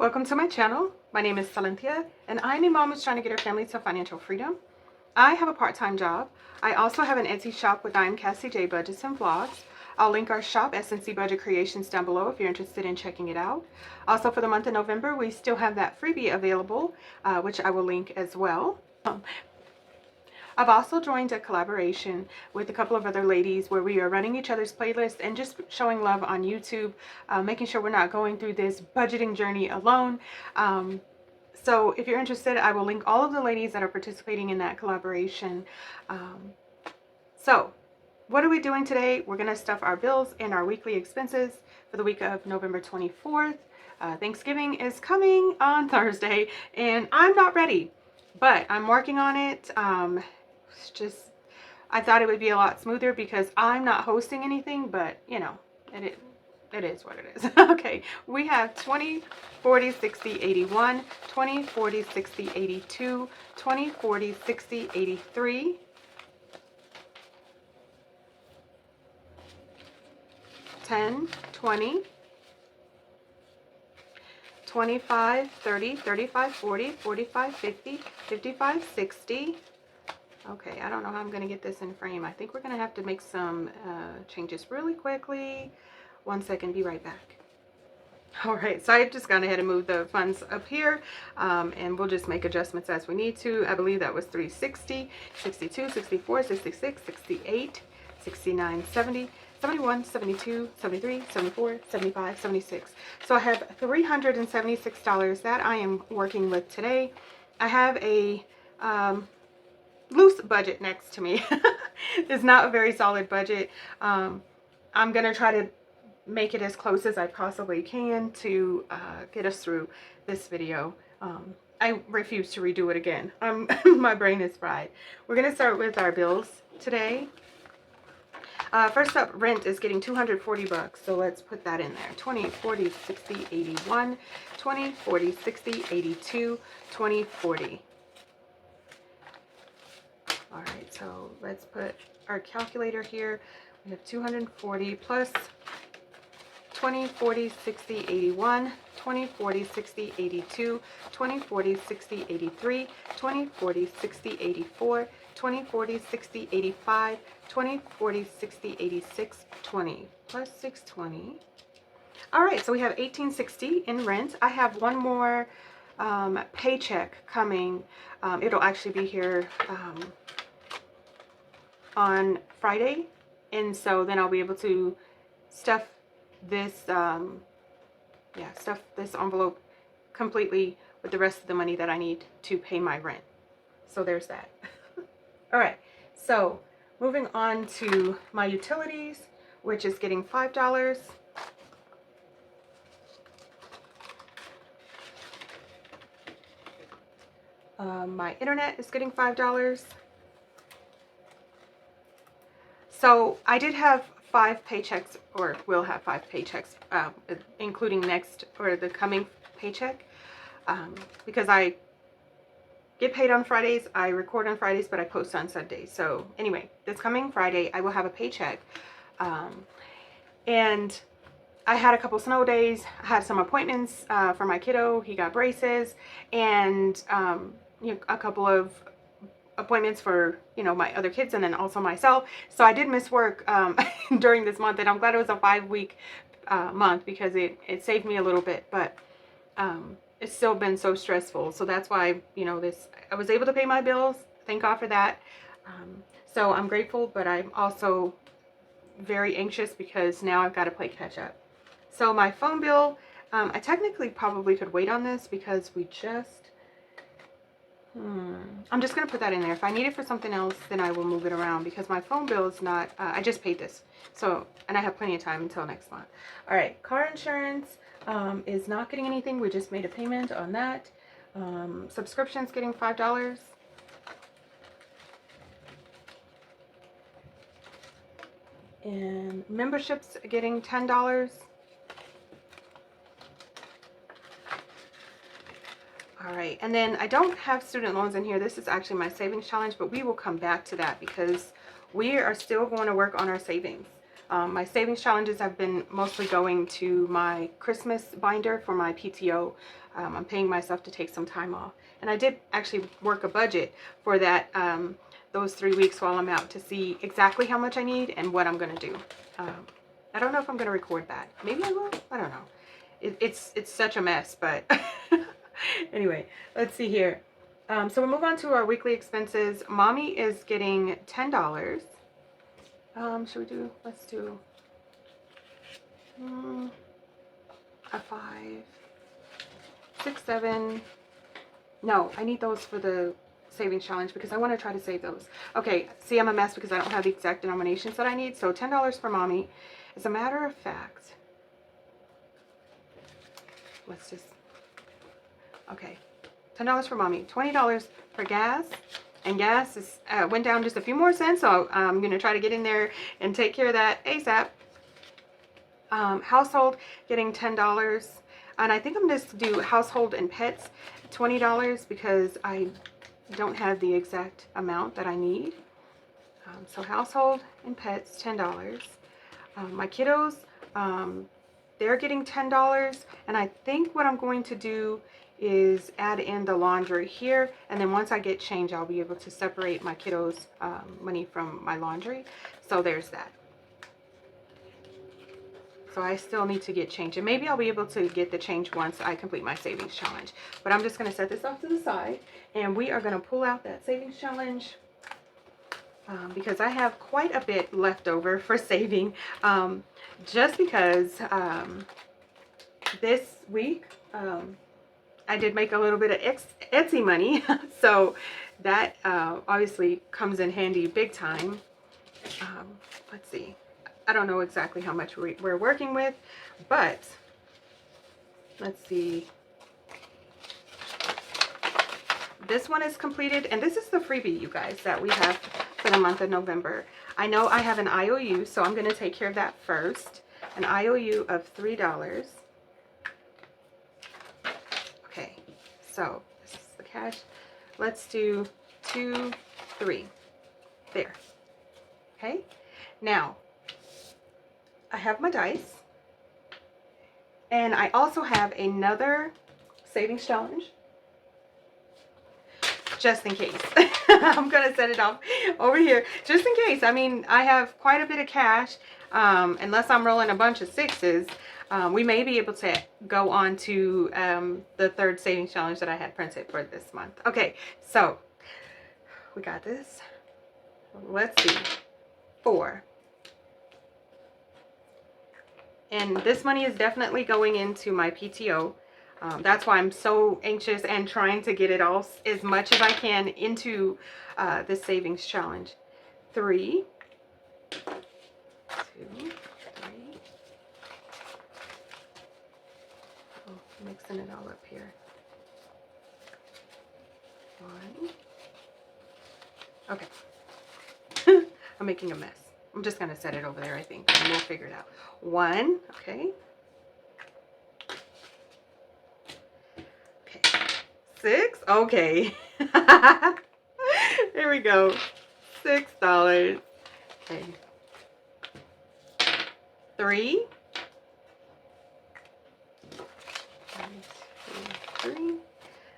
Welcome to my channel. My name is Silynthia, and I'm a mom who's trying to get her family to financial freedom. I have a part-time job. I also have an Etsy shop with SilynthiaC Budgets and Vlogs. I'll link our shop, SNC Budget Creations, down below if you're interested in checking it out. Also, for the month of November, we still have that freebie available, which I will link as well. I've also joined a collaboration with a couple of other ladies where we are running each other's playlists and just showing love on YouTube, making sure we're not going through this budgeting journey alone. So if you're interested, I will link all of the ladies that are participating in that collaboration. So what are we doing today? We're going to stuff our bills and our weekly expenses for the week of November 24th. Thanksgiving is coming on Thursday, and I'm not ready, but I'm working on it. I thought it would be a lot smoother because I'm not hosting anything, but you know, it is what it is. Okay, we have 20, 40, 60, 81, 20, 40, 60, 82, 20, 40, 60, 83, 10, 20, 25, 30, 35, 40, 45, 50, 55, 60. Okay, I don't know how I'm going to get this in frame. I think we're going to have to make some changes really quickly. 1 second, be right back. All right, so I just gone ahead and moved the funds up here, and we'll just make adjustments as we need to. I believe that was 360, 62, 64, 66, 68, 69, 70, 71, 72, 73, 74, 75, 76. So I have $376 that I am working with today. I have a loose budget next to me. It's not a very solid budget. I'm gonna try to make it as close as I possibly can to get us through this video. I refuse to redo it again. My brain is fried. We're gonna start with our bills today. First up, rent is getting 240 bucks, so let's put that in there. 20, 40, 60, 81, 20, 40, 60, 82, 20, 40. All right, so let's put our calculator here. We have 240 plus 20, 40, 60, 81, 20, 40, 60, 82, 20, 40, 60, 83, 20, 40, 60, 84, 20, 40, 60, 85, 20, 40, 60, 86, 20 plus 620. All right, so we have 1860 in rent. I have one more paycheck coming. It'll actually be here on Friday, and so then I'll be able to stuff this stuff this envelope completely with the rest of the money that I need to pay my rent. So there's that. All right, so moving on to my utilities, which is getting $5. My internet is getting $5. So I did have 5 paychecks, or will have 5 paychecks, including next or the coming paycheck, because I get paid on Fridays, I record on Fridays, but I post on Sundays. So anyway, this coming Friday, I will have a paycheck. And I had a couple snow days. I had some appointments for my kiddo. He got braces, and you know, a couple of appointments for, you know, my other kids and then also myself. So I did miss work during this month, and I'm glad it was a 5-week month because it saved me a little bit, but it's still been so stressful. So that's why, you know, I was able to pay my bills. Thank God for that. So I'm grateful, but I'm also very anxious because now I've got to play catch up. So my phone bill, I technically probably could wait on this because we just I'm just going to put that in there. If I need it for something else, then I will move it around because my phone bill is not, I just paid this. So, and I have plenty of time until next month. All right, car insurance is not getting anything. We just made a payment on that. Subscriptions getting $5. And memberships getting $10. All right, and then I don't have student loans in here. This is actually my savings challenge, but we will come back to that because we are still going to work on our savings. My savings challenges have been mostly going to my Christmas binder for my PTO. I'm paying myself to take some time off. And I did actually work a budget for that, those 3 weeks while I'm out, to see exactly how much I need and what I'm going to do. I don't know if I'm going to record that. Maybe I will. I don't know. It's such a mess, but anyway, let's see here. So we'll move on to our weekly expenses. Mommy is getting $10. Should we do, let's do a 5, 6, 7. No, I need those for the savings challenge because I want to try to save those. Okay, see, I'm a mess because I don't have the exact denominations that I need. So $10 for Mommy. As a matter of fact, let's just, okay, $10 for Mommy, $20 for gas. And gas is went down just a few more cents, so I'm going to try to get in there and take care of that ASAP. Household getting $10. And I think I'm just do household and pets $20 because I don't have the exact amount that I need. So household and pets $10. My kiddos, they're getting $10. And I think what I'm going to do is add in the laundry here, and then once I get change, I'll be able to separate my kiddos' money from my laundry. So there's that. So I still need to get change, and maybe I'll be able to get the change once I complete my savings challenge. But I'm just going to set this off to the side, and we are going to pull out that savings challenge because I have quite a bit left over for saving, just because this week I did make a little bit of Etsy money, so that obviously comes in handy big time. Let's see. I don't know exactly how much we're working with, but let's see. This one is completed, and this is the freebie, you guys, that we have for the month of November. I know I have an IOU, so I'm going to take care of that first. An IOU of $3. Okay, so this is the cash. Let's do 2, 3. There. Okay, now I have my dice, and I also have another savings challenge just in case. I'm gonna set it off over here just in case. I mean, I have quite a bit of cash, unless I'm rolling a bunch of 6s. We may be able to go on to the third savings challenge that I had printed for this month. Okay, so we got this. Let's see. 4. And this money is definitely going into my PTO. That's why I'm so anxious and trying to get it all, as much as I can, into this savings challenge. 3, 2, 3. Oh, mixing it all up here. 1. Okay. I'm making a mess. I'm just going to set it over there, I think, and we'll figure it out. 1, okay. Okay. 6, okay. There we go. $6. Okay. 3. 1, 2, 3.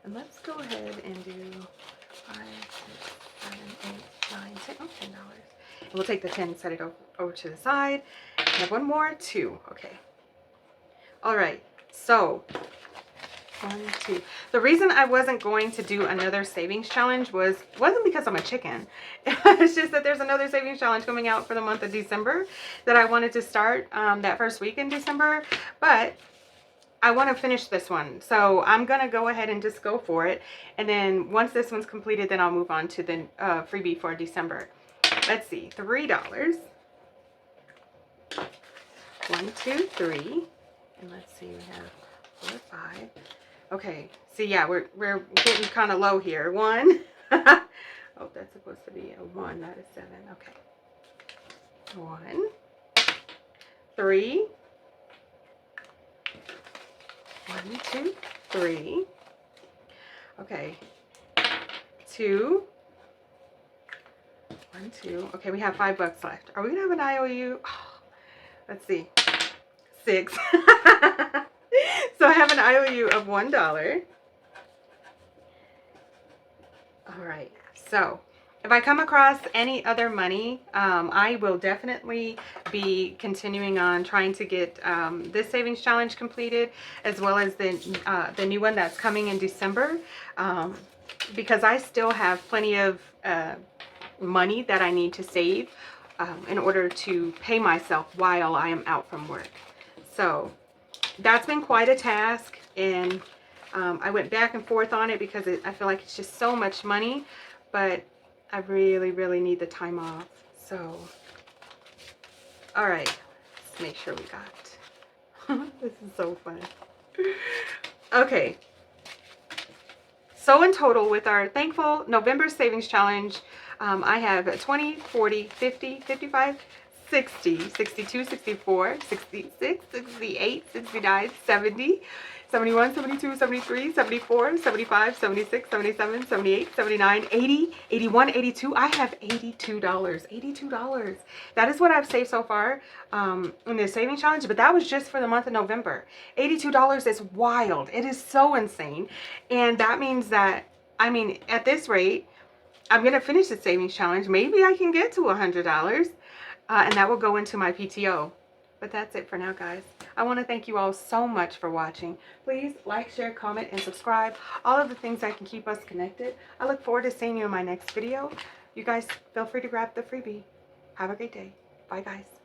And let's go ahead and do 5, 6, 7, 8, 9, 10. Oh, $10. And we'll take the 10 and set it over to the side. I have one more, 2. Okay. All right. So 1, 2. The reason I wasn't going to do another savings challenge wasn't because I'm a chicken. It's just that there's another savings challenge coming out for the month of December that I wanted to start that first week in December, but I want to finish this one. So I'm going to go ahead and just go for it. And then once this one's completed, then I'll move on to the freebie for December. Let's see, $3. 1, 2, 3. And let's see, we have 4, 5. Okay, see, yeah, we're getting kind of low here. 1. Oh, that's supposed to be a 1, not a 7. Okay. 1, 3. 1, 2, 3. Okay. 2. 1, 2. Okay, we have $5 left. Are we gonna have an IOU? Oh, let's see, 6. So I have an IOU of $1. All right, so if I come across any other money, I will definitely be continuing on trying to get this savings challenge completed, as well as the new one that's coming in December, because I still have plenty of money that I need to save in order to pay myself while I am out from work. So that's been quite a task, and I went back and forth on it because I feel like it's just so much money, but I really, really need the time off. So, all right, let's make sure we got. This is so fun. Okay. So in total, with our thankful November savings challenge, I have 20, 40, 50, 55, 60, 62, 64, 66, 68, 69, 70, 71, 72, 73, 74, 75, 76, 77, 78, 79, 80, 81, 82. I have $82. $82. That is what I've saved so far in this savings challenge, but that was just for the month of November. $82 is wild. It is so insane. And that means that, I mean, at this rate, I'm going to finish the savings challenge. Maybe I can get to $100. And that will go into my PTO. But that's it for now, guys. I want to thank you all so much for watching. Please like, share, comment, and subscribe. All of the things that can keep us connected. I look forward to seeing you in my next video. You guys feel free to grab the freebie. Have a great day. Bye, guys.